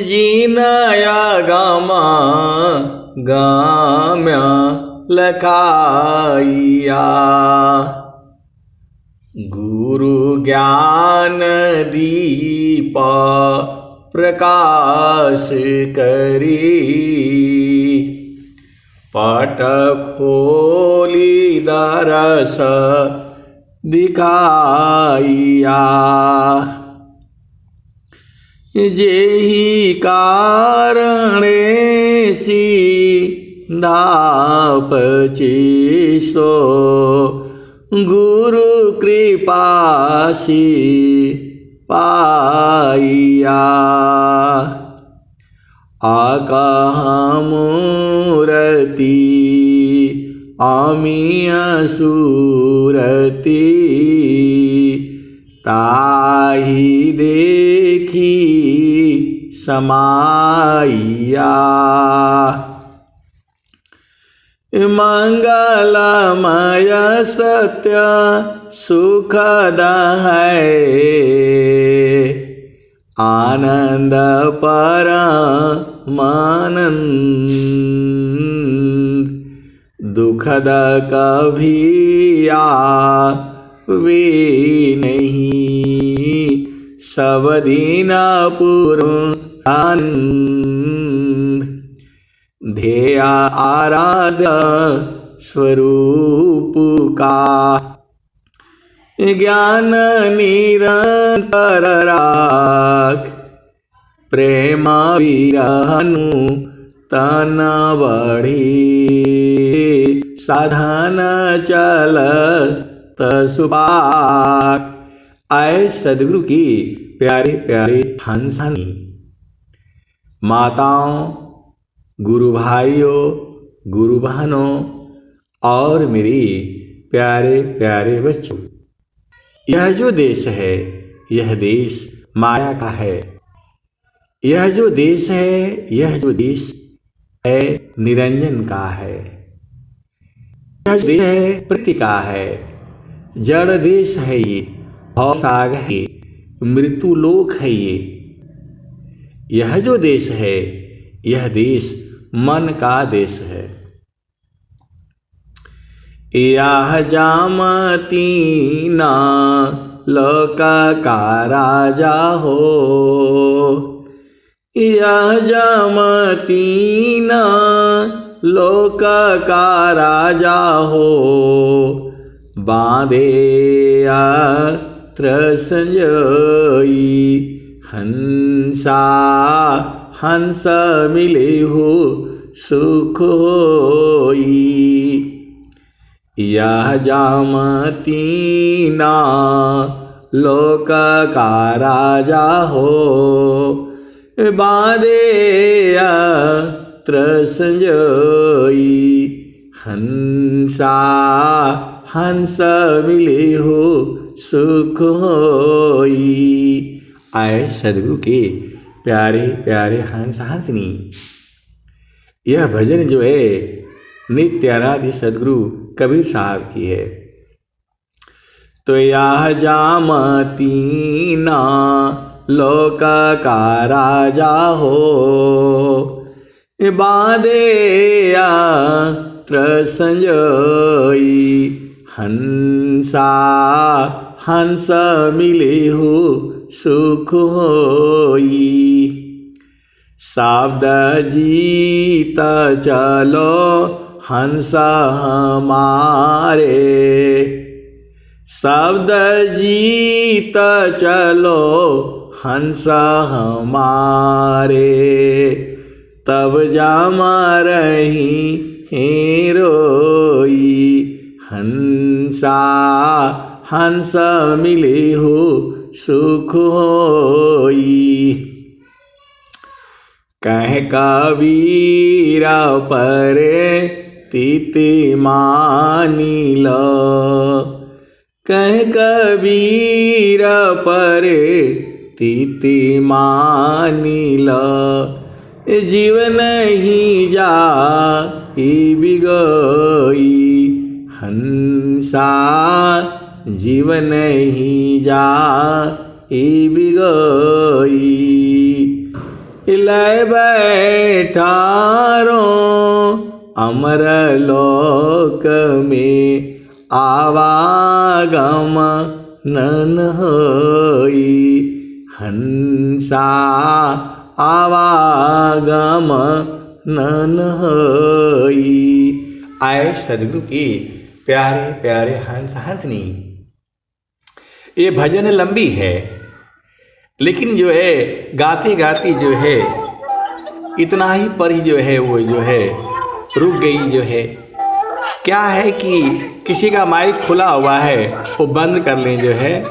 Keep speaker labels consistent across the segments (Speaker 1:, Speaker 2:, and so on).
Speaker 1: जीनया gamma गाम्या लखाइया। गुरु ज्ञान दीप प्रकाश करी, पट खोली दरस दिखाइया। जेहि कारणे सीधाप चेसो, गुरु कृपासी पाइया। आकामूरति आमिया सूरति, ताहि देखी समाइया। मंगलमय सत्य सुखद है, आनंद परमानंद। दुखद कभी आवे नहीं, सब दिन पूर्ण आनंद। ध्येय आराध्य स्वरूप का, ज्ञान निरंतर राख। प्रेम विरहनु तन बढ़ी, साधन चल सुपाक। आए सदगुरु की प्यारे प्यारे हंसानी माताओं, गुरु भाइयों, गुरु बहनों और मेरी प्यारे प्यारे बच्चों, यह जो देश है, यह देश माया का है। यह जो देश है, यह जो देश है, निरंजन का है। यह देश है, प्रकृति का है। जड़ देश है ये, भवसागर है, मृत्यु लोक है ये। यह जो देश है, यह देश मन का देश है। यह जामती ना लोक का राजा हो, यह जामती ना लोक का राजा हो। बांधे अत्र संजोई, हंसा हंस मिले हो सुख होई। यह जामती ना लोक का राजा हो, बांधे अत्र संजोई। हंसा हंस मिले हो सुख होई। आए सदगुरु के प्यारे प्यारे हंस हंसनी। यह भजन जो है नित्य आराध्य सदगुरु कबीर साहब की है। तो यह जामती ना लोक का राजा हो, बांधे अत्र संजोई। हंसा हंस मिले हो सुख होई। शब्द जीत चलो हंस हमारे, शब्द जीत चलो हंस हमारे। तब जामा रही हेरोई। हंसा हंस मिले हो सुख होई। कह कबीर परे तीति मानी लो, कह कबीर परे तीति मानी लो। जीवन ही जा बिगोई। हंसा जीवन ही जा बिगोई। लय बैठारो अमर लोक में आवागम नन होई हंसा आवागम नन होई। आए सदगुरु की प्यारे प्यारे हंस हंसनी। ये भजन लंबी है लेकिन जो है गाते गाते जो है इतना ही पर ही जो है वो जो है रुक गई। जो है क्या है कि किसी का माइक खुला हुआ है वो बंद कर लें जो है,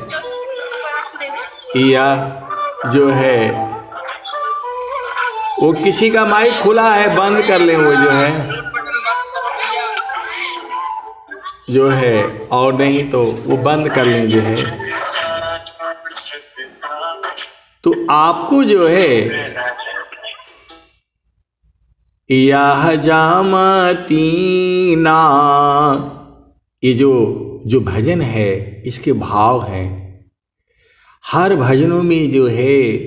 Speaker 1: या जो है वो किसी का माइक खुला है बंद कर लें वो जो है और नहीं तो वो बंद कर लें जो है। तो आपको जो है यह जामतीना ये जो भजन है इसके भाव हैं। हर भजनों में जो है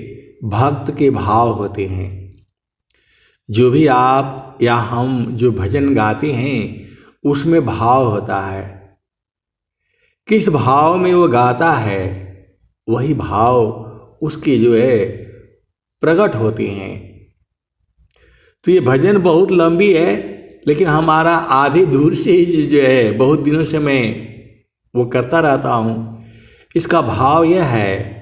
Speaker 1: भक्त के भाव होते हैं। जो भी आप या हम जो भजन गाते हैं उसमें भाव होता है। किस भाव में वो गाता है वही भाव उसके जो है प्रकट होते हैं। तो ये भजन बहुत लंबी है लेकिन हमारा आधे दूर से ही जो है बहुत दिनों से मैं वो करता रहता हूँ। इसका भाव यह है,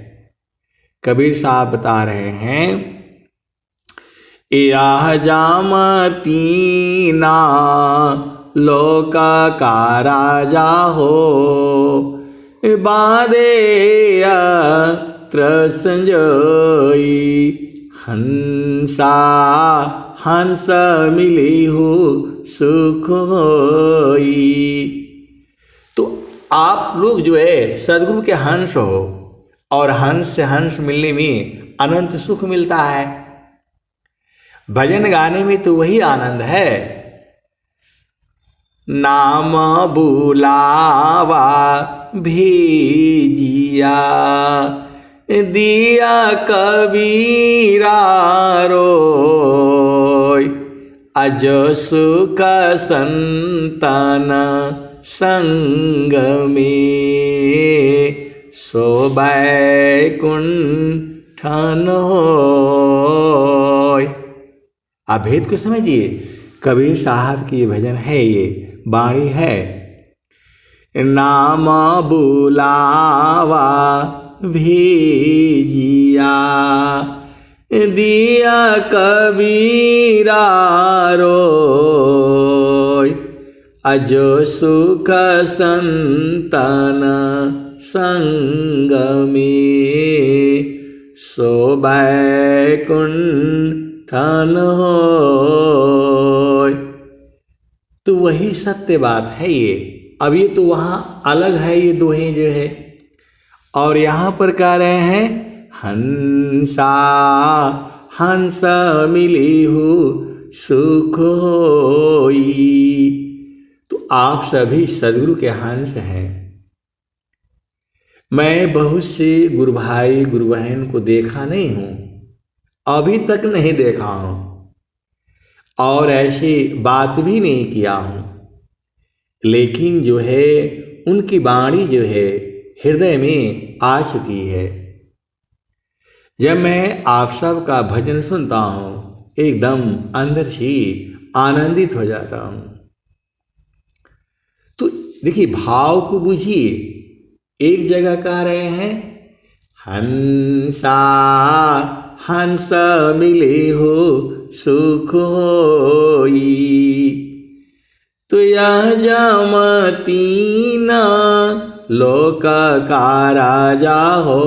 Speaker 1: कबीर साहब बता रहे हैं, यह जामतीना लोका का राजा हो बादे संजोई हंसा हंस मिली हो सुख होई। तो आप लोग जो है सदगुरु के हंस हो और हंस से हंस मिलने में अनंत सुख मिलता है। भजन गाने में तो वही आनंद है। नाम बुलावा भेजिया दिया कबीरा रोय अज सुख संतन संग में सोबै कुंठन होय। आप भेद को समझिए। कबीर साहब की ये भजन है, ये बाणी है। नाम बुलावा भेजिया दिया कबीरा रोय अजो सुख संतन संग में सोबै कुंठन होय। तो वही सत्य बात है ये। अब ये तो वहाँ अलग है ये दोहे जो है, और यहाँ पर कह रहे हैं हंसा हंस मिली हो सुख होई। तो आप सभी सदगुरु के हंस हैं। मैं बहुत से गुरु भाई गुरु बहन को देखा नहीं हूँ, अभी तक नहीं देखा हूँ और ऐसी बात भी नहीं किया हूँ, लेकिन जो है उनकी वाणी जो है हृदय में आ चुकी है। जब मैं आप सब का भजन सुनता हूँ एकदम अंदर से आनंदित हो जाता हूँ। तो देखिए भाव को बुझिए। एक जगह कह रहे हैं हंसा हंस मिले हो सुख होई। तो यह जामतीना लोक का राजा हो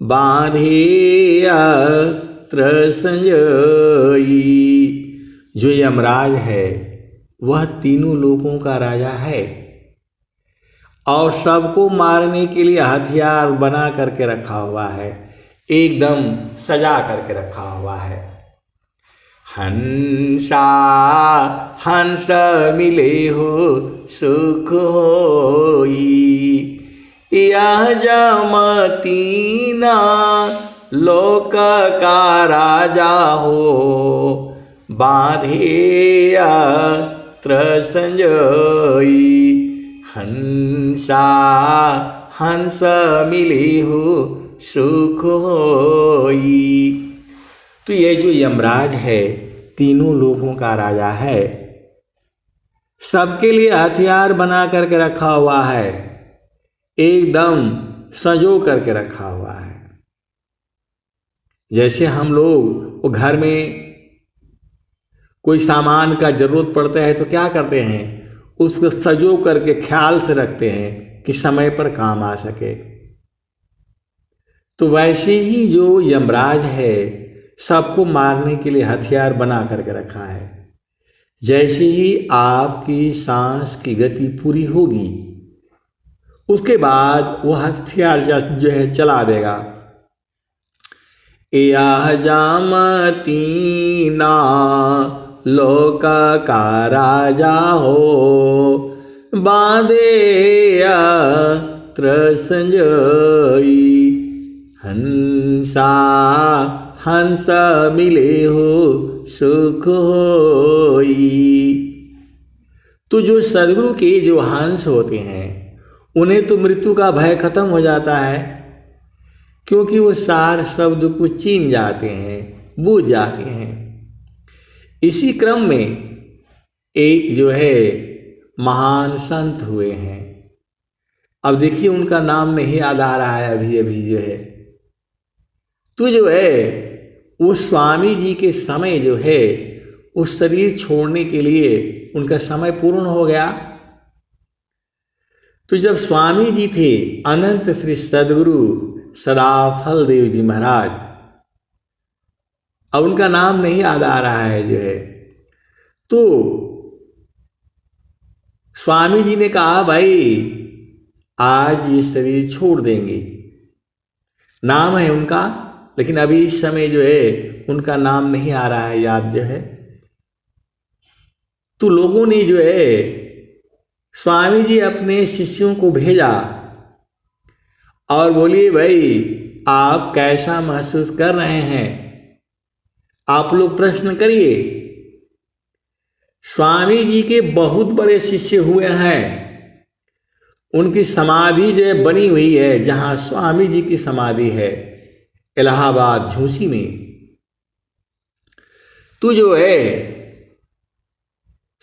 Speaker 1: बांधे अस्त्र संजोई। जो यमराज है वह तीनों लोकों का राजा है और सबको मारने के लिए हथियार बना करके रखा हुआ है, एकदम सजा करके रखा हुआ है। हंसा हंस मिले हो सुख होई। यह जामतीना लोक का राजा हो, बांधे अत्र संजोई, हंसा हंस मिले हो सुख होई। तो ये जो यमराज है तीनों लोगों का राजा है, सबके लिए हथियार बना करके रखा हुआ है, एकदम सजो करके रखा हुआ है। जैसे हम लोग वो घर में कोई सामान का जरूरत पड़ता है तो क्या करते हैं, उसको सजो करके ख्याल से रखते हैं कि समय पर काम आ सके। तो वैसे ही जो यमराज है सबको मारने के लिए हथियार बना करके रखा है। जैसे ही आपकी सांस की गति पूरी होगी उसके बाद वो हथियार जो है चला देगा। या जामतीना लोक का राजा हो, बांधे अत्र संजोई, हंसा हंस मिले हो सुख होई। तो जो सदगुरु के जो हंस होते हैं उन्हें तो मृत्यु का भय खत्म हो जाता है, क्योंकि वो सार शब्द को चीन जाते हैं, बूझ जाते हैं। इसी क्रम में एक जो है महान संत हुए हैं, अब देखिए उनका नाम नहीं याद आ रहा है अभी अभी जो है। तो जो है वो स्वामी जी के समय जो है उस शरीर छोड़ने के लिए उनका समय पूर्ण हो गया। तो जब स्वामी जी थे अनंत श्री सदगुरु सदाफल देव जी महाराज, अब उनका नाम नहीं याद आ रहा है जो है, तो स्वामी जी ने कहा भाई आज ये शरीर छोड़ देंगे। नाम है उनका, लेकिन अभी इस समय जो है उनका नाम नहीं आ रहा है याद जो है। तो लोगों ने जो है स्वामी जी अपने शिष्यों को भेजा और बोलिए भाई आप कैसा महसूस कर रहे हैं, आप लोग प्रश्न करिए। स्वामी जी के बहुत बड़े शिष्य हुए हैं, उनकी समाधि जो है बनी हुई है, जहां स्वामी जी की समाधि है इलाहाबाद झूसी में। तो जो है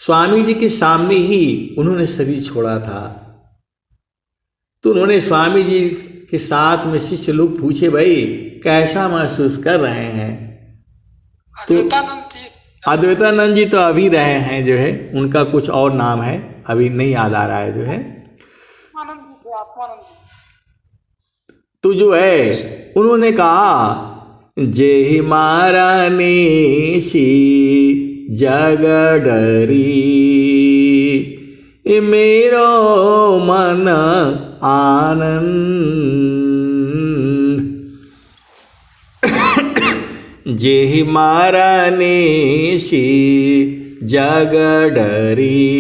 Speaker 1: स्वामी जी के सामने ही उन्होंने शरीर छोड़ा था। तो उन्होंने स्वामी जी के साथ में शिष्य लोग पूछे भाई कैसा महसूस कर रहे हैं। तो अद्वैतानंद जी तो अभी रहे हैं जो है, उनका कुछ और नाम है अभी नहीं याद आ रहा है जो है। तो जो है उन्होंने कहा जे मारा नेसी जग डरी, मेरो मन आनंद, जे मारा नेसी जग डरी,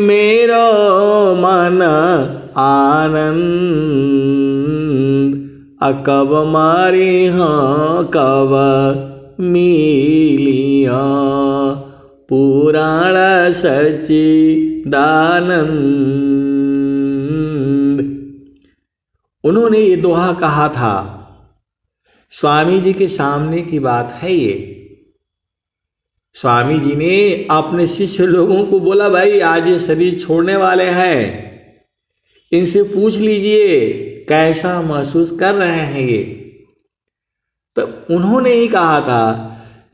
Speaker 1: मेरो मन आनंद, अकब मारे हाँ कब मिलिया, पुराण सच्चिदानंद। उन्होंने ये दोहा कहा था, स्वामी जी के सामने की बात है ये। स्वामी जी ने अपने शिष्य लोगों को बोला भाई आज ये शरीर छोड़ने वाले हैं, इनसे पूछ लीजिए कैसा महसूस कर रहे हैं ये। तो उन्होंने ही कहा था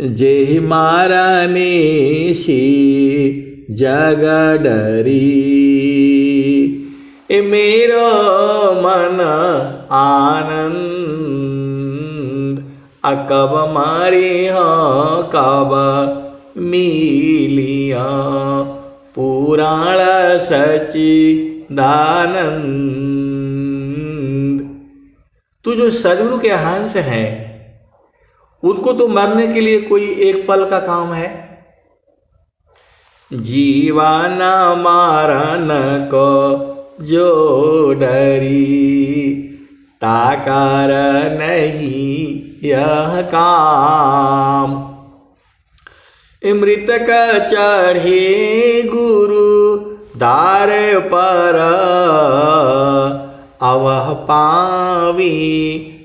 Speaker 1: जे मारा नेसी जग डरी, ए मेरो मन आनंद, अकब मारे हाँ कब मिलिया, पुराण सच्चिदानंद। तो जो सदगुरु के हंस हैं उनको तो मरने के लिए कोई एक पल का काम है। जीवन मारन को जो डरी, ताकर नहीं यह काम। मृतक चढ़े गुरु दार पर, अवह पावी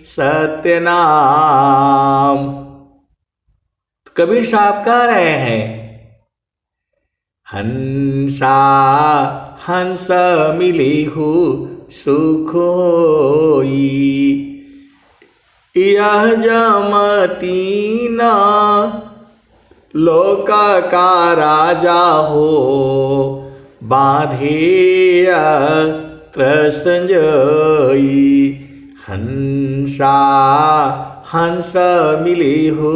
Speaker 1: सत्य नाम। कबीर साहब कह रहे हैं, हंसा हंस मिली हो सुख होई, यह जमती न लोक का राजा हो, बांधे अत्र संजोई। हंसा हंस मिली हो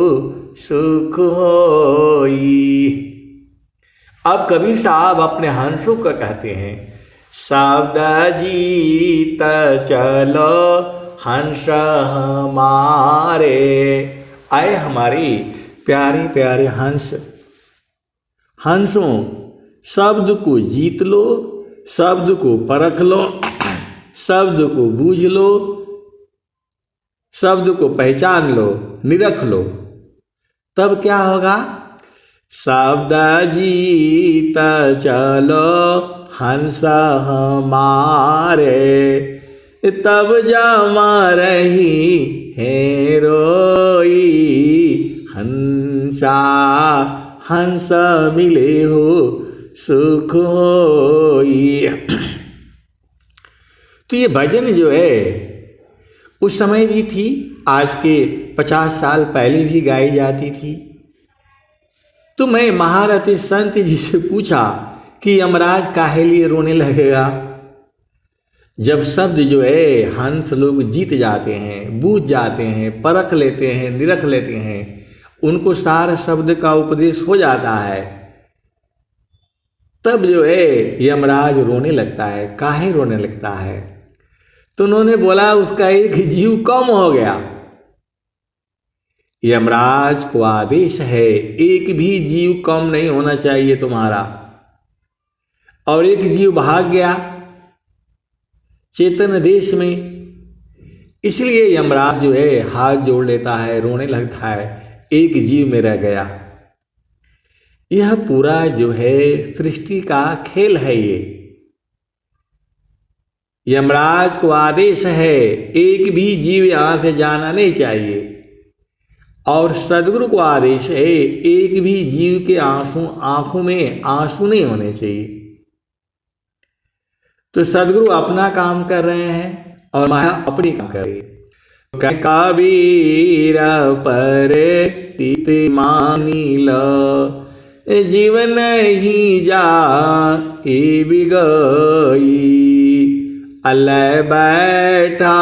Speaker 1: सुख होई। अब कबीर साहब अपने हंसों को कहते हैं, शब्द जीत चलो हंस हमारे। आए हमारे प्यारे प्यारे हंस, हंसों शब्द को जीत लो, शब्द को परख लो, शब्द को बूझ लो, शब्द को पहचान लो, निरख लो, तब क्या होगा? शब्द जीत चलो हंस हमारे, तब जमा रही है रोई। हंसा हंस मिले हो सुख होई। तो ये भजन जो है उस समय भी थी, आज के 50 साल पहले भी गाई जाती थी। तो मैं महारथी संत जी से पूछा कि यमराज काहे लिए रोने लगेगा? जब शब्द जो है हंस लोग जीत जाते हैं, बूझ जाते हैं, परख लेते हैं, निरख लेते हैं, उनको सार शब्द का उपदेश हो जाता है, तब जो है यमराज रोने लगता है। काहे रोने लगता है? तो उन्होंने बोला उसका एक जीव कम हो गया। यमराज को आदेश है, एक भी जीव कम नहीं होना चाहिए तुम्हारा। और एक जीव भाग गया चेतन देश में, इसलिए यमराज जो है हाथ जोड़ लेता है, रोने लगता है, एक जीव में रह गया। यह पूरा जो है सृष्टि का खेल है। ये यमराज को आदेश है, एक भी जीव यहां से जाना नहीं चाहिए। और सदगुरु को आदेश है, एक भी जीव के आंखों में आंसू नहीं होने चाहिए। तो सदगुरु अपना काम कर रहे हैं और माया अपनी काम कर रही है। कबीर पर तीत मानी लो, जीवन ही जा बिगई। अल्लाह बैठा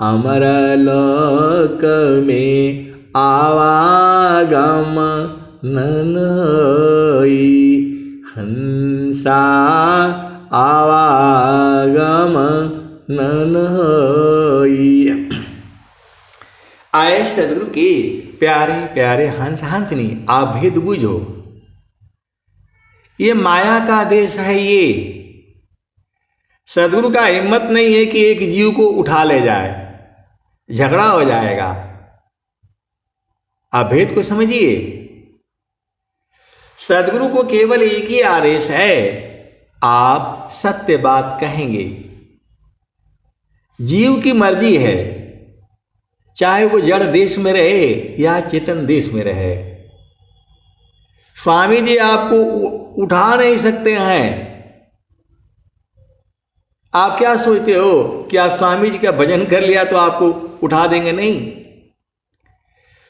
Speaker 1: अमर लोक में आवागम ननई। हंसा आवागम ननई। आए सदगुरु के प्यारे प्यारे हंस हंसनी, आप भेद बूझो। ये माया का देश है। ये सदगुरु का हिम्मत नहीं है कि एक जीव को उठा ले जाए, झगड़ा हो जाएगा। आप भेद को समझिए। सदगुरु को केवल एक ही आदेश है, आप सत्य बात कहेंगे। जीव की मर्जी है, चाहे वो जड़ देश में रहे या चेतन देश में रहे। स्वामी जी आपको उठा नहीं सकते हैं। आप क्या सोचते हो कि आप स्वामी जी का भजन कर लिया तो आपको उठा देंगे? नहीं,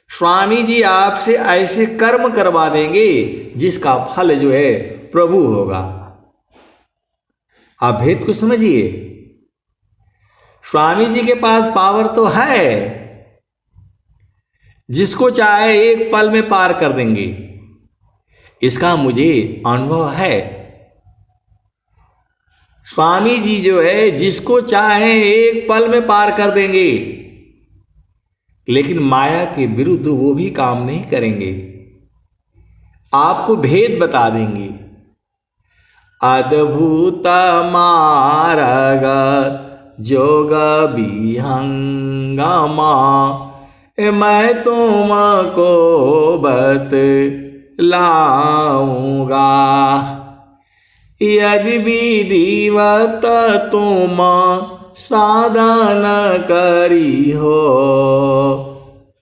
Speaker 1: स्वामी जी आपसे ऐसे कर्म करवा देंगे जिसका फल जो है प्रभु होगा। आप भेद को समझिए। स्वामी जी के पास पावर तो है, जिसको चाहे एक पल में पार कर देंगे। इसका मुझे अनुभव है। स्वामी जी जो है जिसको चाहे एक पल में पार कर देंगे, लेकिन माया के विरुद्ध वो भी काम नहीं करेंगे। आपको भेद बता देंगे। अद्भुत मार्ग जोग विहंगमा, मैं तुमको बतलाऊंगा। यदि विधिवत तुम साधन करी हो,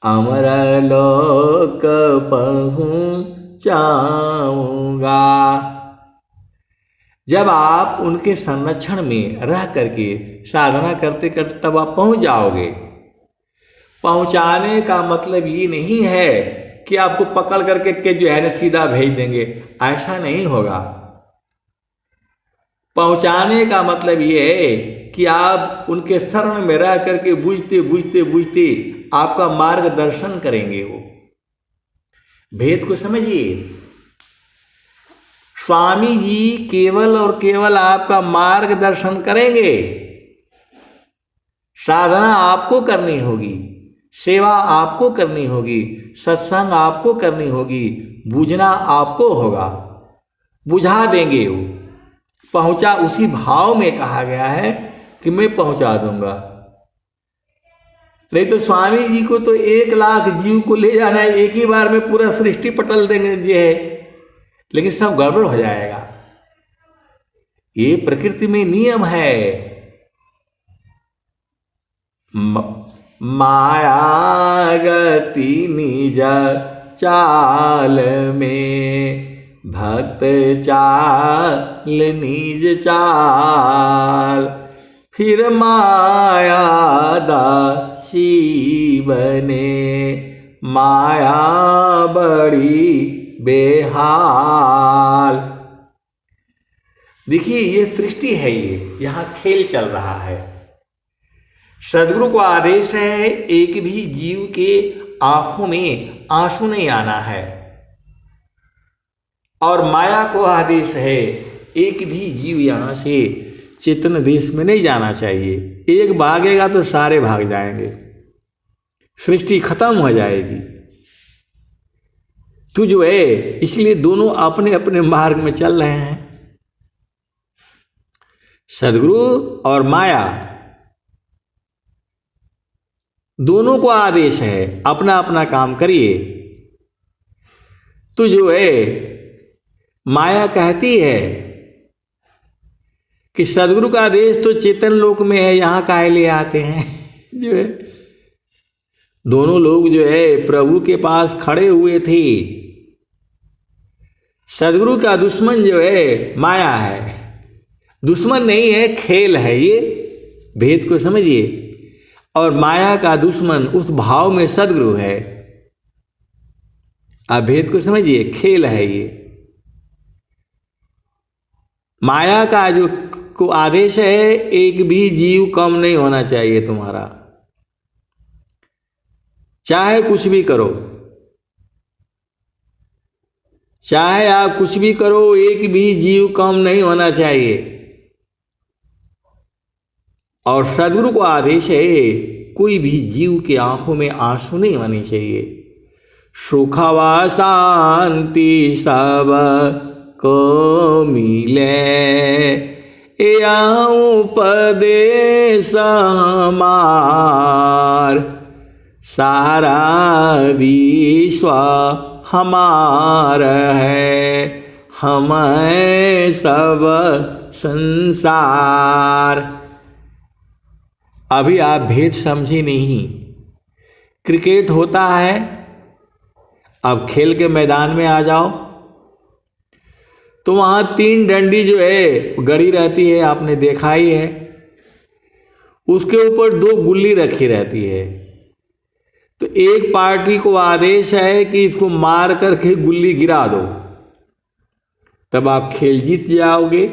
Speaker 1: अमरलोक पहुँचाऊंगा। जब आप उनके संरक्षण में रह करके साधना करते करते तब आप पहुंच जाओगे। पहुंचाने का मतलब ये नहीं है कि आपको पकड़ करके के जो है ना सीधा भेज देंगे, ऐसा नहीं होगा। पहुंचाने का मतलब ये है कि आप उनके शरण में रह करके बुझते बुझते बुझते आपका मार्गदर्शन करेंगे। वो भेद को समझिए। स्वामी जी केवल और केवल आपका मार्गदर्शन करेंगे। साधना आपको करनी होगी, सेवा आपको करनी होगी, सत्संग आपको करनी होगी, बुझना आपको होगा। बुझा देंगे वो। पहुंचा उसी भाव में कहा गया है कि मैं पहुंचा दूंगा। नहीं तो स्वामी जी को तो 1,00,000 जीव को ले जाना है, एक ही बार में पूरा सृष्टि पटल देंगे ये है, लेकिन सब गड़बड़ हो जाएगा। ये प्रकृति में नियम है। माया गति निज चाल में, भक्त चाल निज चाल, फिर माया दासी बने, माया बड़ी बेहाल। देखिए ये सृष्टि है, ये यहां खेल चल रहा है। सदगुरु को आदेश है एक भी जीव के आंखों में आंसू नहीं आना है, और माया को आदेश है एक भी जीव यहां से चेतन देश में नहीं जाना चाहिए। एक भागेगा तो सारे भाग जाएंगे, सृष्टि खत्म हो जाएगी। तो जो है इसलिए दोनों अपने अपने मार्ग में चल रहे हैं। सदगुरु और माया दोनों को आदेश है अपना अपना काम करिए। तो जो है माया कहती है कि सदगुरु का आदेश तो चेतन लोक में है, यहां काहे ले आते हैं। जो है दोनों लोग जो है प्रभु के पास खड़े हुए थे। सदगुरु का दुश्मन जो है माया है, दुश्मन नहीं है, खेल है। ये भेद को समझिए। और माया का दुश्मन उस भाव में सदगुरु है। आप भेद को समझिए, खेल है ये। माया का जो को आदेश है एक भी जीव कम नहीं होना चाहिए तुम्हारा, चाहे कुछ भी करो, चाहे आप कुछ भी करो, एक भी जीव कम नहीं होना चाहिए। और सदगुरु को आदेश है कोई भी जीव के आंखों में आंसू नहीं आने चाहिए। सुख व शांति सब को मिले, उपदेश हमार, सारा विश्व हमार है, हमें सब संसार। अभी आप भेद समझे नहीं। क्रिकेट होता है, अब खेल के मैदान में आ जाओ तो वहां 3 डंडी जो है गड़ी रहती है, आपने देखा ही है। उसके ऊपर 2 गुल्ली रखी रहती है। तो एक पार्टी को आदेश है कि इसको मार करके गुल्ली गिरा दो, तब आप खेल जीत जाओगे।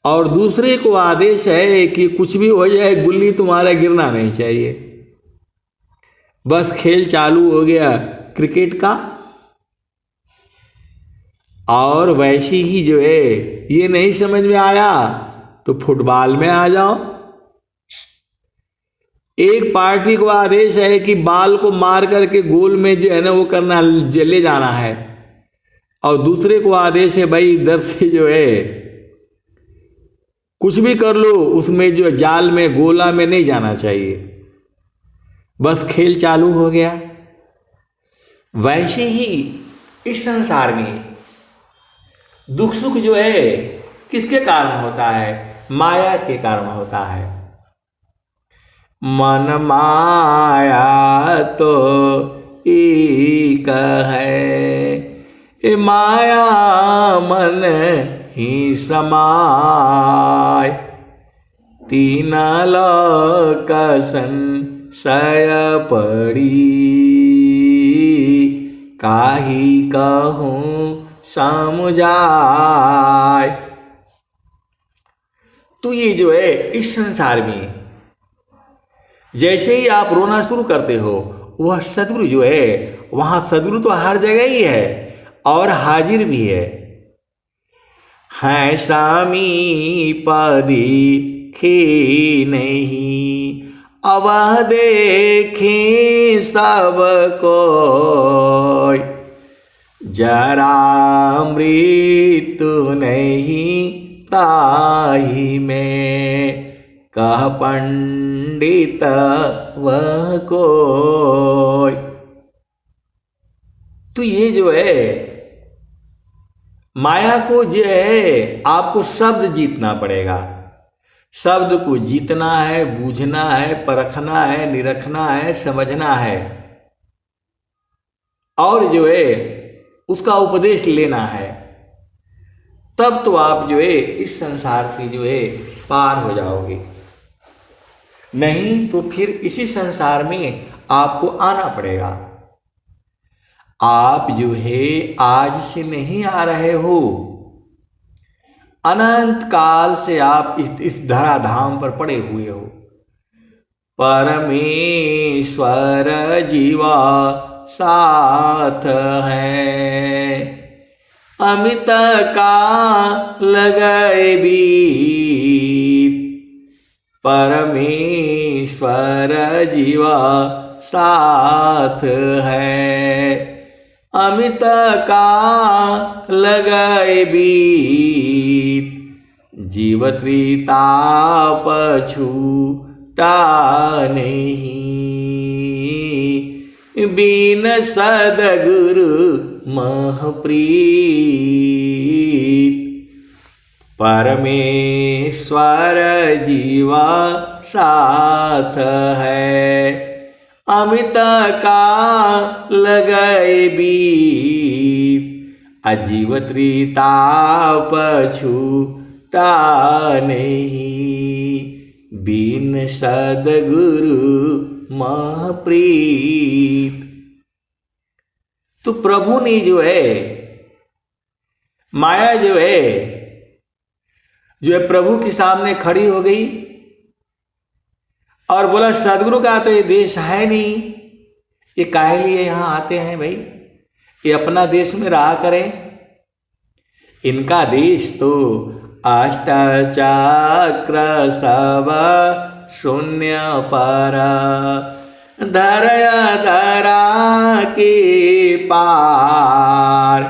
Speaker 1: और दूसरे को आदेश है कि कुछ भी हो जाए गुल्ली तुम्हारा गिरना नहीं चाहिए। बस खेल चालू हो गया क्रिकेट का। और वैसी ही जो है ये नहीं समझ में आया तो फुटबॉल में आ जाओ। एक पार्टी को आदेश है कि बॉल को मार करके गोल में जो है ना वो करना, ले जाना है। और दूसरे को आदेश है भाई इधर से जो है कुछ भी कर लो, उसमें जो जाल में गोला में नहीं जाना चाहिए, बस खेल चालू हो गया। वैसे ही इस संसार में दुख सुख जो है किसके कारण होता है? माया के कारण होता है। मन माया तो एक है, ए माया मन ही समाय, तीन लोक संशय पड़ी, काहि कहूँ समझाय। तो ये जो है इस संसार में जैसे ही आप रोना शुरू करते हो, वह सदगुरु जो है, वहां सदगुरु तो हर जगह ही है और हाजिर भी है समीप दिखे नहीं, अवह देखे सबको, जरा मृत्यु नहीं ताहि में, कह पंडित वह कोय। तो ये जो है माया को जो है आपको शब्द जीतना पड़ेगा। शब्द को जीतना है, बूझना है, परखना है, निरखना है, समझना है और जो है उसका उपदेश लेना है। तब तो आप जो है इस संसार से जो है पार हो जाओगे। नहीं तो फिर इसी संसार में आपको आना पड़ेगा। आप जो है आज से नहीं आ रहे हो, अनंत काल से आप इस धराधाम पर पड़े हुए हो। परमेश्वर जीवा साथ है, अमित का लगाए बीत, परमेश्वर जीवा साथ है, अमित का लगाए बीत, जीव त्रिताप छूटा नहीं, बिन सदगुरु महप्रीत, परमेश्वर जीवा साथ है, अमित का लगाए बीत, अजीव त्रिताप छूटा नहीं, बिन सदगुरु महप्रीत। तो प्रभु ने जो है माया जो है प्रभु के सामने खड़ी हो गई और बोला सदगुरु का तो ये देश है नहीं, ये काहे लिए यहां आते हैं भाई, ये अपना देश में रहा करें। इनका देश तो अष्टचक्र सब शून्य पर, धरया धरा के पार,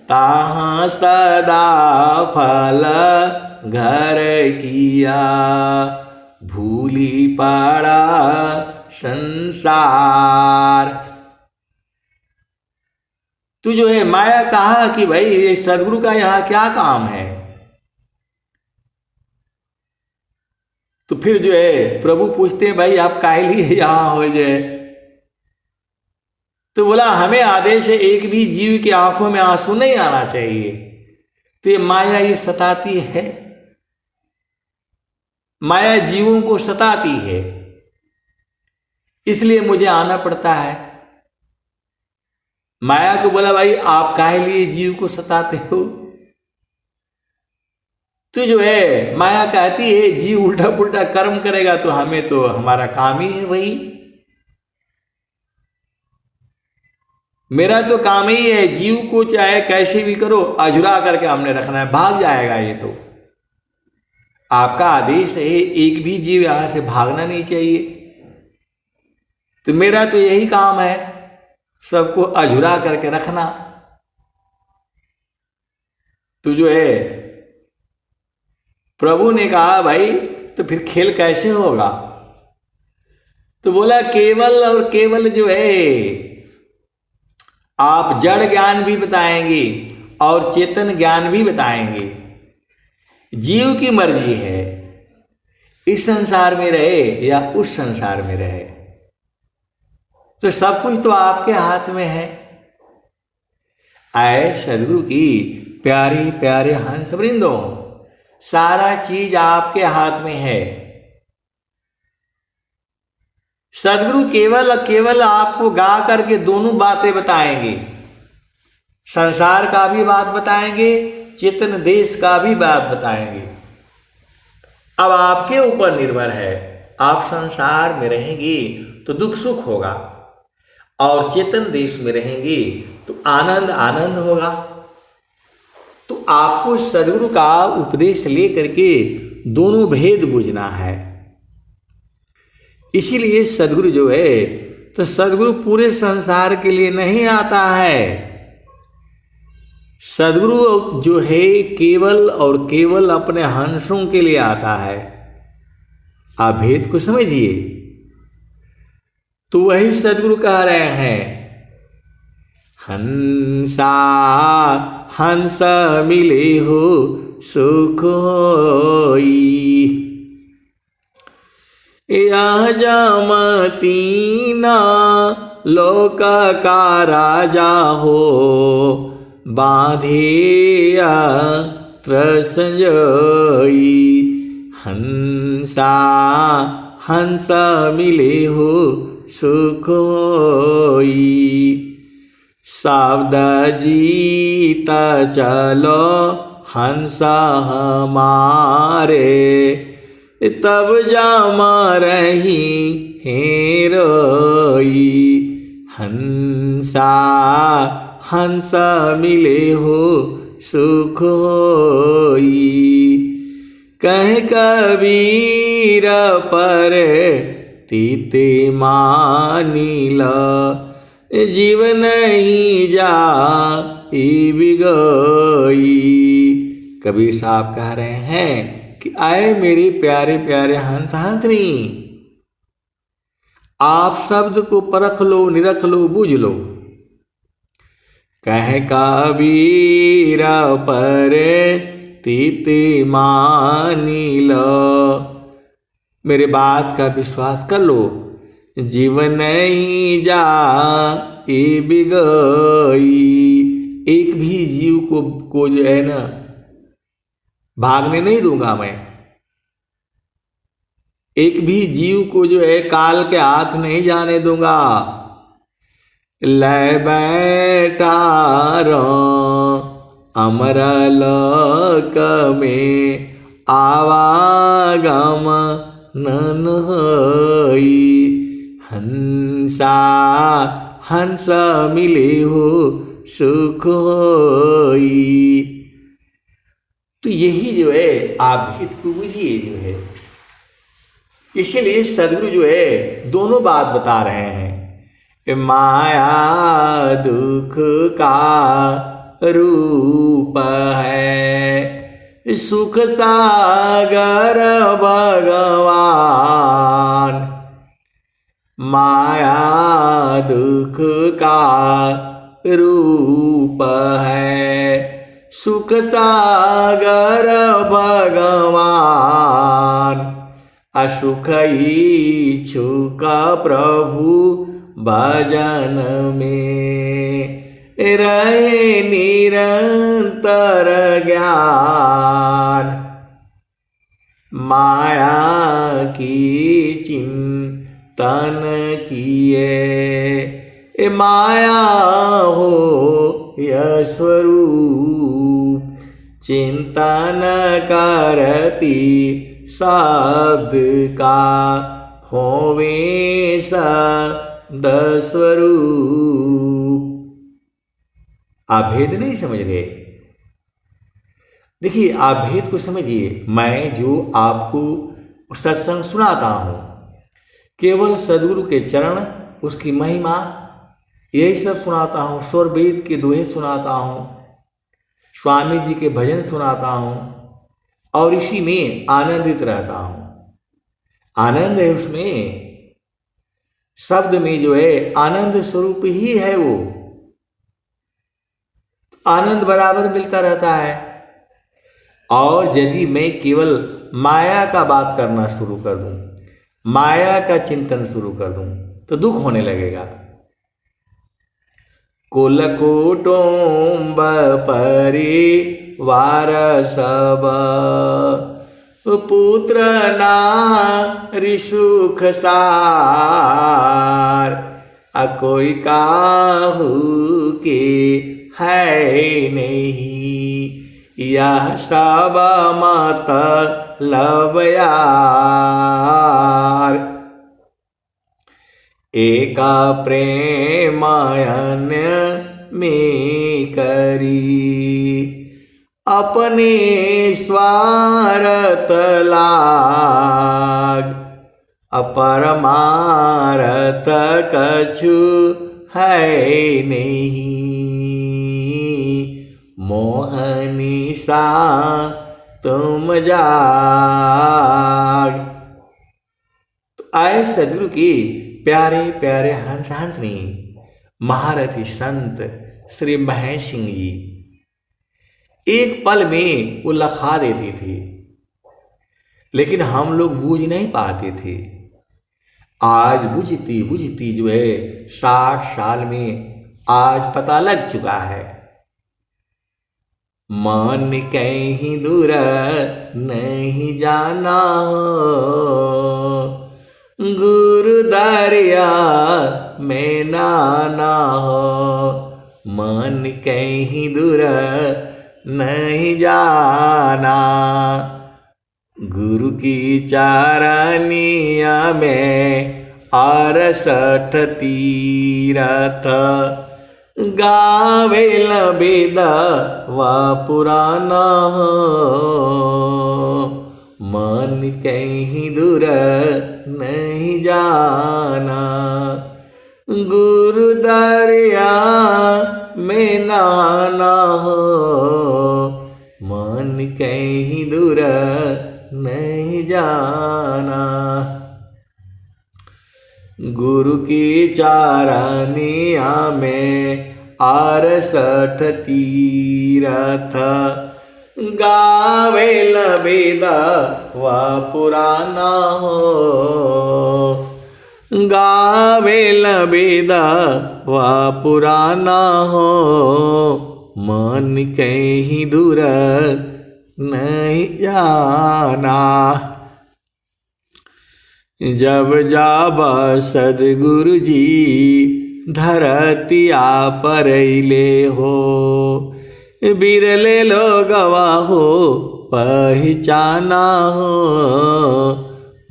Speaker 1: ताहाँ सदा फल घर किया, भूली पड़ा संसार। तू जो है माया कहा कि भाई ये सदगुरु का यहां क्या काम है। तो फिर जो है प्रभु पूछते हैं भाई आप काहे लिए यहां हो जाए। तो बोला हमें आदेश है एक भी जीव की आंखों में आंसू नहीं आना चाहिए। तो ये माया ये सताती है, माया जीवों को सताती है, इसलिए मुझे आना पड़ता है। माया को बोला भाई आप काहे लिए जीव को सताते हो। तो जो है माया कहती है जीव उल्टा पुल्टा कर्म करेगा तो हमें तो हमारा काम ही है वही, मेरा तो काम ही है जीव को चाहे कैसे भी करो अझुरा करके हमने रखना है, भाग जाएगा ये तो। आपका आदेश है एक भी जीव यहां से भागना नहीं चाहिए, तो मेरा तो यही काम है सबको अझुरा करके रखना। तो जो है प्रभु ने कहा भाई तो फिर खेल कैसे होगा? तो बोला केवल और केवल जो है आप जड़ ज्ञान भी बताएंगे और चेतन ज्ञान भी बताएंगे। जीव की मर्जी है इस संसार में रहे या उस संसार में रहे, तो सब कुछ तो आपके हाथ में है। आए सदगुरु की प्यारे प्यारे हंस वृंदों, सारा चीज आपके हाथ में है। सदगुरु केवल केवल आपको गा करके दोनों बातें बताएंगे, संसार का भी बात बताएंगे, चेतन देश का भी बात बताएंगे। अब आपके ऊपर निर्भर है, आप संसार में रहेंगे तो दुख सुख होगा और चेतन देश में रहेंगे तो आनंद आनंद होगा। तो आपको सदगुरु का उपदेश लेकर के दोनों भेद बुझना है। इसीलिए सदगुरु जो है तो सदगुरु पूरे संसार के लिए नहीं आता है। सदगुरु जो है केवल और केवल अपने हंसों के लिए आता है। आप भेद को समझिए। तो वही सदगुरु कह रहे हैं, हंसा हंस मिले हो सुख होई, यह जमतीना लोक का राजा हो, बांधिया त्रसंजोई। हंसा हंस मिले हो सुख होई, शब्द जीत चलो हंस हमारे, तब जामा रही हेरोई। हंसा हंस मिले हो सुख होई, कह कबीर पर तीते मानिल, जीवन नहीं जा बिगोई। कबीर साहब कह रहे हैं कि आए मेरे प्यारे प्यारे हंस हंसनी, आप शब्द को परख लो, निरख लो, बूझ लो। कह कबीर पर तीते मानिल, मेरे बात का विश्वास कर लो, जीवन नहीं जा बिगई। एक भी जीव को जो है ना भागने नहीं दूंगा मैं, एक भी जीव को जो है काल के हाथ नहीं जाने दूंगा। ले बैठा अमर लोक में आवागम नन होई। हंसा हंस मिले हो सुख होई। तो यही जो है आप भेद को बुझिए जो है। इसीलिए सदगुरु जो है दोनों बात बता रहे हैं। माया दुख का रूप है, सुख सागर भगवान। माया दुख का रूप है, सुख सागर भगवान। असुख इच्छुक प्रभु भजन में, रहे निरंतर ज्ञान। माया की चिंतन किए, माया हो यह स्वरूप। चिंतन करती शब्द का होवे सद स्वरूप। आप भेद नहीं समझ रहे। देखिए आप भेद को समझिए। मैं जो आपको सत्संग सुनाता हूँ केवल सदगुरु के चरण, उसकी महिमा, यही सब सुनाता हूँ। स्वर वेद के दोहे सुनाता हूँ, स्वामी जी के भजन सुनाता हूँ, और इसी में आनंदित रहता हूं। आनंद है उसमें, शब्द में जो है आनंद स्वरूप ही है वो, आनंद बराबर मिलता रहता है। और यदि मैं केवल माया का बात करना शुरू कर दूं, माया का चिंतन शुरू कर दूं, तो दुख होने लगेगा। कुल कुटुंब परिवार सब, पुत्र नारी सुख सार, कोई काहू के है नहीं, यह सब मतलब यार। एका प्रेमायन में करी, अपने स्वार्थ लाग, अपरमारथ कछु है नहीं, मोहनी सा तुम जाग। तो आए सदगुरु की प्यारे प्यारे हंस हंसनी महारथी संत श्री महेश सिंह जी एक पल में वो लखा देती थी, लेकिन हम लोग बूझ नहीं पाते थे। आज बुझती बुझती जो है 60 साल में आज पता लग चुका है। मन कहीं दूर नहीं जाना हो, गुरु दरिया में नाना हो, मन कहीं दूर नहीं जाना, गुरु की चारनिया में 68 तीरथ, गावेल वेद व पुराना हो, मन कहीं दूर नहीं जाना, गुरु दरिया में नाना हो, मन कहीं दूर नहीं जाना, गुरु की चारनिया में 68 तीरथ, गावेल वेद व पुराना हो, गावेल वेद व पुराना हो, मन कहीं दूर नहीं जाना। जब जाब सदगुरु जी धरतिया पर ले हो, बिरले लोगवा हो पहचाना हो,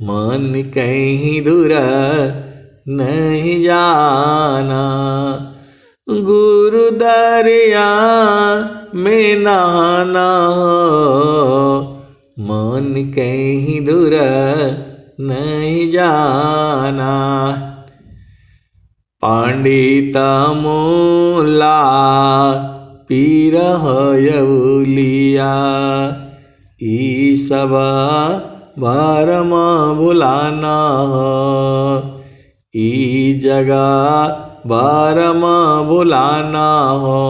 Speaker 1: मन कहीं दूर नहीं जाना, गुरु दरिया में नहाना हो, मन कहीं दूर नहीं जाना, पंडित मूला पीर हयउलिया, ई सब भरम भुलाना हो, ई जगह भरम भुलाना हो,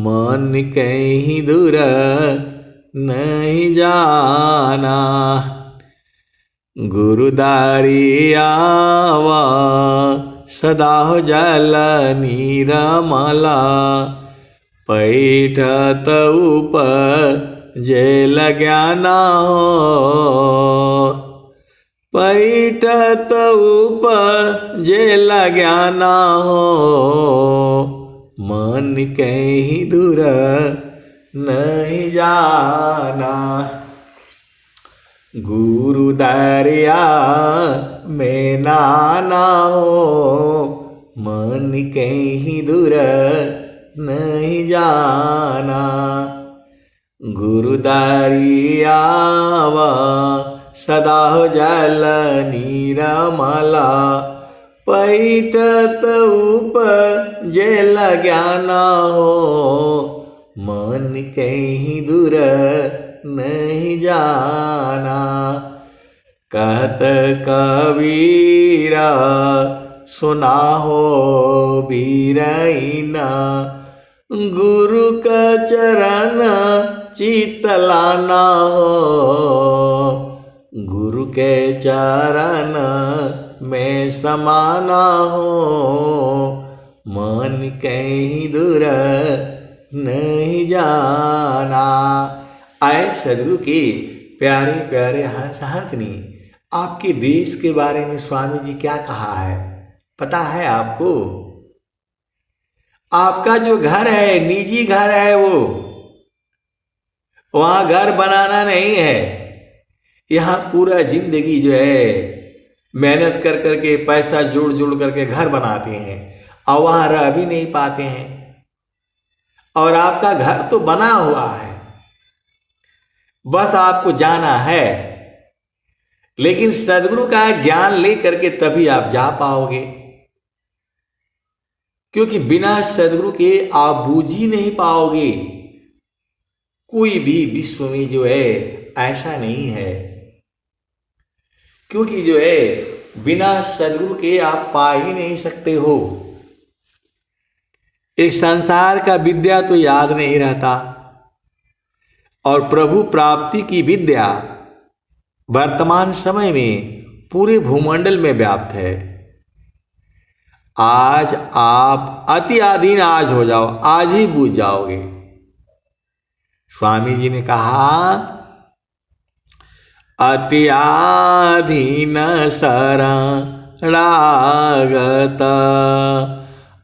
Speaker 1: मन कहीं दूर नहीं जाना, गुरुदारियावा सदा हो जल नीरमला, पैठत ऊपर जेल ज्ञाना हो, पैठत ऊपर जेल ज्ञाना हो, मन कहीं दूर नहीं जाना, गुरु दरिया में नाना हो, मन कहीं दूर नहीं जाना, गुरु दरियावा सदा हो जल नीरमला, पैठत ऊपर जेल ज्ञाना हो, मन कहीं दूर नहीं जाना। कहत कबीरा सुना हो बीरैना, गुरु का चरण चितलाना हो। गुरु के चरण में समाना हो, मन कहीं दूर नहीं जाना। आए सदगुरु के प्यारे प्यारे हंस हंसनी, आपके देश के बारे में स्वामी जी क्या कहा है पता है आपको? आपका जो घर है निजी घर है, वो वहां घर बनाना नहीं है। यहाँ पूरा जिंदगी जो है मेहनत कर करके पैसा जोड़ जोड़ करके घर बनाते हैं और वहां रह भी नहीं पाते हैं। और आपका घर तो बना हुआ है, बस आपको जाना है। लेकिन सदगुरु का ज्ञान लेकर के तभी आप जा पाओगे, क्योंकि बिना सदगुरु के आप बूझ ही नहीं पाओगे। कोई भी विश्व में जो है ऐसा नहीं है, क्योंकि जो है बिना सदगुरु के आप पा ही नहीं सकते हो। एक संसार का विद्या तो याद नहीं रहता, और प्रभु प्राप्ति की विद्या वर्तमान समय में पूरे भूमंडल में व्याप्त है। आज आप अति आधीन आज हो जाओ, आज ही बूझ जाओगे। स्वामी जी ने कहा अति आधीन शरणागत,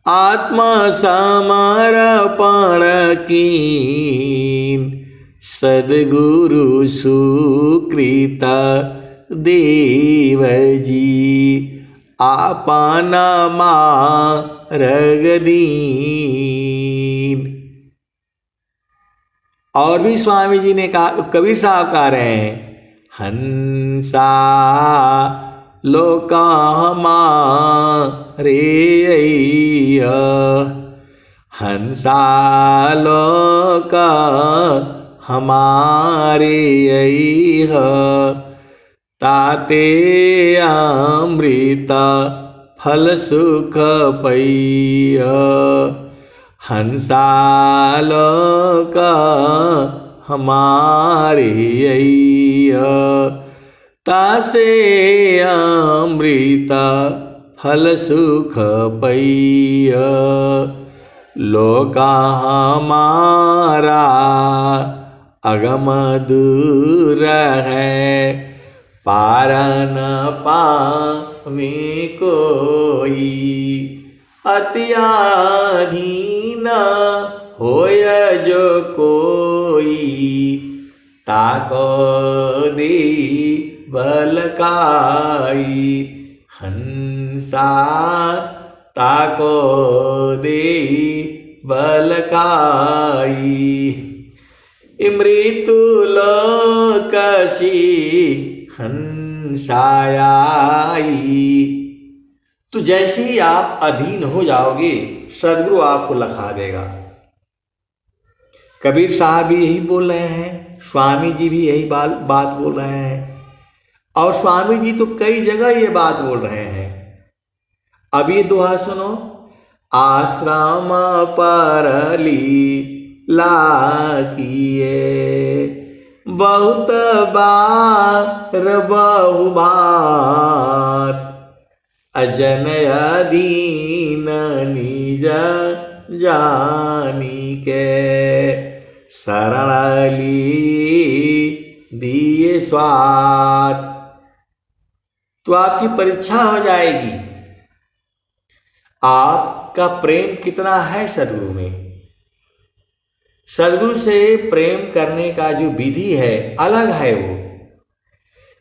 Speaker 1: आत्मसमर्पण कीन, सद्गुरु सुकृत देव जी, आपन मार्ग दीन। और भी स्वामी जी ने कहा, कबीर साहब कह रहे हैं, हंसा लोका हमारे अय्या, हंसा लोका हमारे अय्या, ताते अमृत फल सुख पय्या, हंसा लोका हमारे अय्या, तासे अमृत फल सुख पय्या, लोका हमारा अगम दूर है, पार न पावे कोई, अति आधीन होय जो कोई, ताको दी बलकाई, हंसा ताको दे बलकाई, मृत्यु लोकसी हंसायाई। तो जैसे ही आप अधीन हो जाओगे, सदगुरु आपको लखा देगा। कबीर साहब भी यही बोल रहे हैं, स्वामी जी भी यही बात बोल रहे हैं, और स्वामी जी तो कई जगह ये बात बोल रहे हैं। अब ये दोहा सुनो, आश्रम पर लीला किए, बहुत बार बहुबार, अजन अधीन निज जानी के, शरण ली दिए स्वाद। तो आपकी परीक्षा हो जाएगी, आपका प्रेम कितना है सदगुरु में। सदगुरु से प्रेम करने का जो विधि है अलग है, वो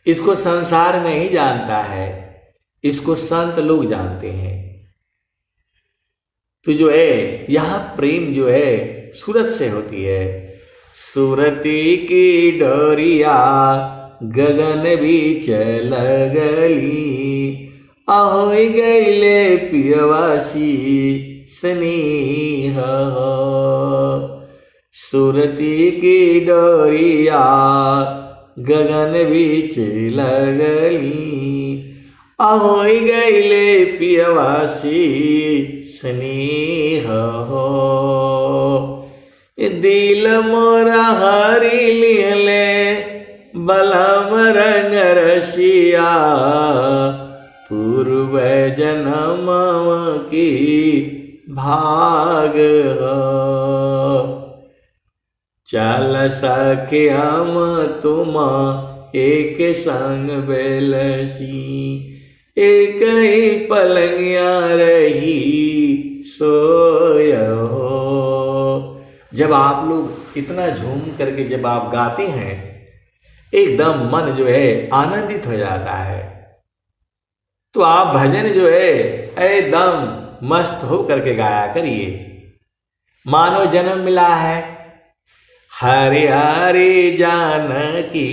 Speaker 1: इसको संसार नहीं जानता है, इसको संत लोग जानते हैं। तो जो है यह प्रेम जो है सूरत से होती है। सूरती की डोरिया गगन बीच लगली, ahoy गईले पियवासी स्नेह, सुरती की डोरिया गगन बीच लगली। ahoy गईले पियवासी स्नेह हो। दिल मोरा हरी लिहले बलम रंग रसिया। पूर्व जन्म की भाग हो। चल सके हम तुम एक संग बेलसी। एक ही पलंगिया रही सोय हो। जब आप लोग इतना झूम करके जब आप गाते हैं एकदम मन जो है आनंदित हो जाता है। तो आप भजन जो है एकदम मस्त हो करके गाया करिए। मानो जन्म मिला है। हरे हरे जानकी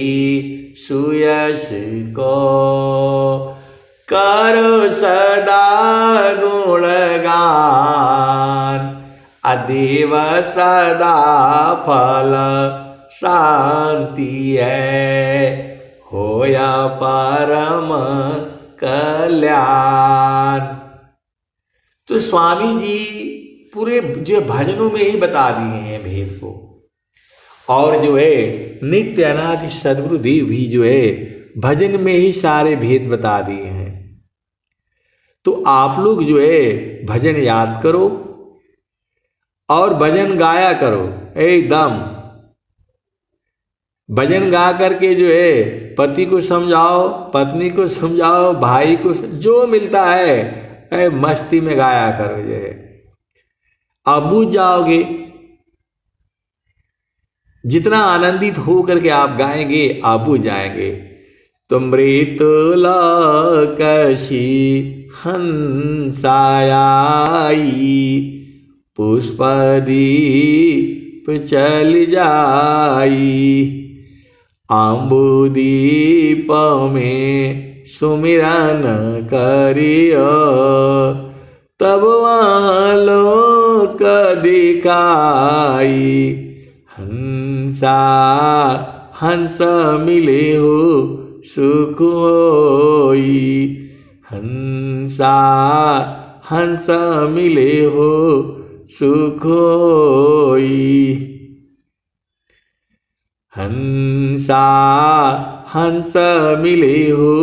Speaker 1: सुयस को करो सदा गुणगान। अदेव सदा फल शांति है होया परम कल्याण। तो स्वामी जी पूरे जो भजनों में ही बता दिए हैं भेद को। और जो है नित्य अनादि सद्गुरुदेव भी जो है भजन में ही सारे भेद बता दिए हैं। तो आप लोग जो है भजन याद करो और भजन गाया करो। एकदम भजन गा करके जो है पति को समझाओ, पत्नी को समझाओ, भाई को जो मिलता है मस्ती में गाया करो। जो है आप बूझ जाओगे। जितना आनंदित हो करके आप गाएंगे आप बूझ जाएंगे। तो मृतुलकसी हंसायाई पुष्पदीप चल जाई। आम्बुदीप में सुमिरन करियो तब आलोक दिखाई। हंसा हंस मिले हो सुख होई। हंसा हंस मिले हो सुख होई। हंसा हंस मिले हो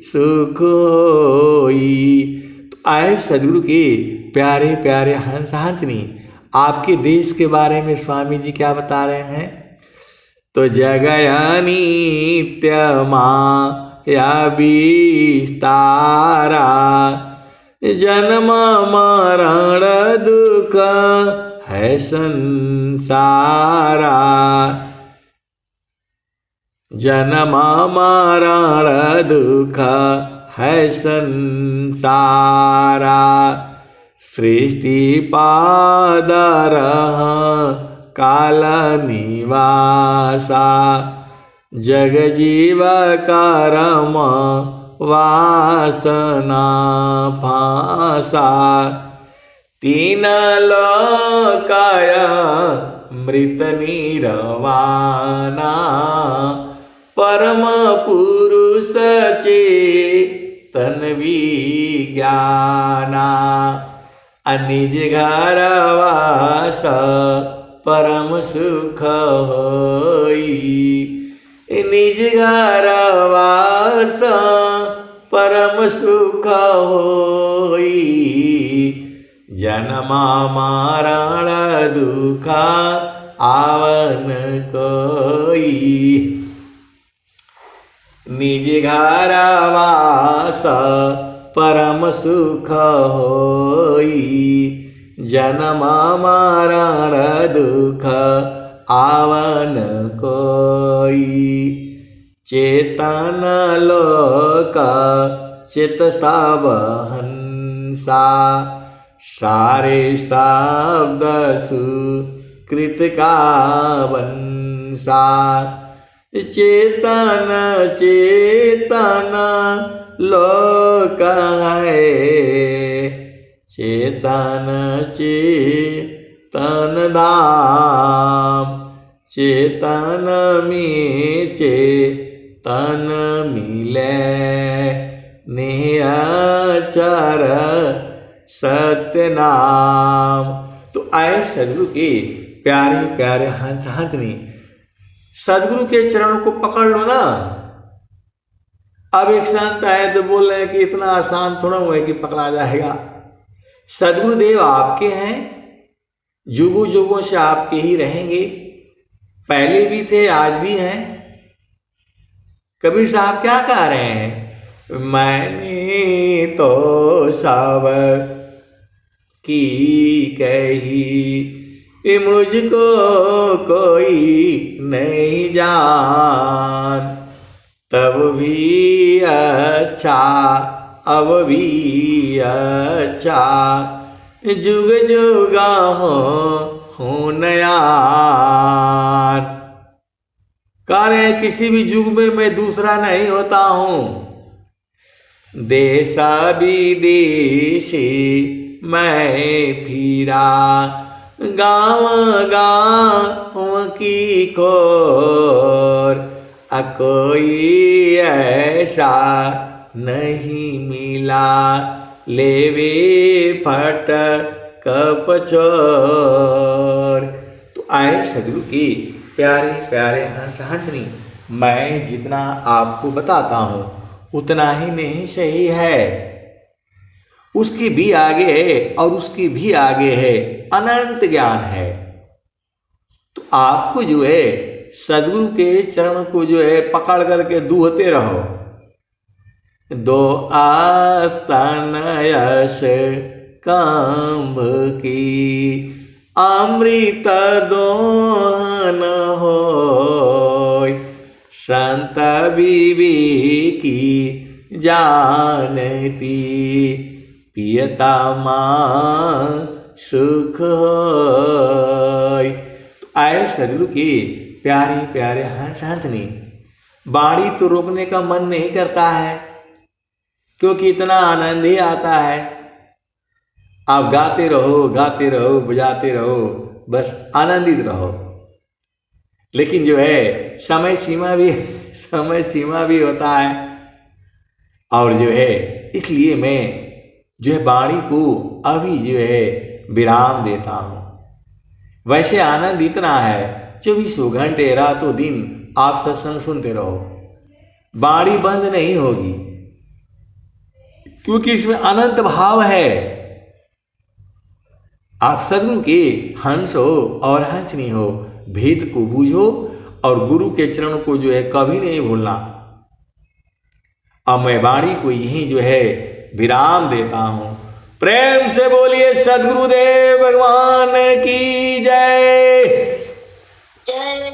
Speaker 1: सुख होई। तो आए सदगुरु के प्यारे प्यारे हंस हंसनी आपके देश के बारे में स्वामी जी क्या बता रहे हैं। तो जगयानी माया विस्तारा जन्म मरण दुख है संसारा। जन्म मरण दुख है संसारा। सृष्टि पादर काल निवासा। जग जीव करम वासना फासा। तीन लोकाय मृत निर्वाणा। परम पुरुष चेतन विज्ञाना। अनिज घर वास परम सुख होई। निज घर वास परम सुख होई। जन्म मरण दुख आवन कोई। निज घर वास परम सुख होई। जन्म मरण दुख आवन कोई। चेतन लोक चित सब हंसा। सारे शब्द सुकृत का वंशा। चेतन चेतन लोक है। चेतन चेतन तन धाम, चेतन में चेतन मिले, निहचर सत्य नाम। तो आए सदगुरु के प्यारे प्यारे हंसनी, सदगुरु के चरणों को पकड़ लो ना। अब एक संत आए तो बोल रहे हैं कि इतना आसान थोड़ा हुआ है कि पकड़ा जाएगा। सदगुरुदेव आपके हैं, जुगों जुगों से आपके ही रहेंगे, पहले भी थे आज भी हैं। कबीर साहब क्या कह रहे हैं? मैंने तो सब की कही, मुझको कोई नहीं जान, तब भी अच्छा अब भी अच्छा, जुग जुगा हो नयान। कह रहे हैं किसी भी युग में मैं दूसरा नहीं होता हूं। देशा विदेशी मैं फिरा, गाँव गाँव की खोर, कोई ऐसा नहीं मिला, लेवे फट कपचोर। तो आए सदगुरु की प्यारे प्यारे हंसनी, मैं जितना आपको बताता हूँ उतना ही नहीं सही है, उसकी भी आगे है और उसकी भी आगे है, अनंत ज्ञान है। तो आपको जो है सदगुरु के चरण को जो है पकड़ करके दूहते रहो। दो आस्थान यश कांभ की, अमृत दोहन होय, संत विवेकी जानती, पियता मां सुख होय। तो आए सदगुरु की प्यारे प्यारे हंसनी, बाणी तो रोकने का मन नहीं करता है क्योंकि इतना आनंद ही आता है। आप गाते रहो, बजाते रहो, बस आनंदित रहो। लेकिन जो है समय सीमा भी होता है, और जो है इसलिए मैं जो है वाणी को अभी जो है विराम देता हूँ। वैसे आनंद इतना है, 24 घंटे रातों दिन आप सत्संग सुनते रहो, वाणी बंद नहीं होगी, क्योंकि इसमें अनंत भाव है। आप सदगुरु के हंस हो और हंसनी हो, भेद को बूझो और गुरु के चरण को जो है कभी नहीं भूलना। अब मैं वाणी को यही जो है विराम देता हूं। प्रेम से बोलिए सदगुरुदेव भगवान की जय।
Speaker 2: जय।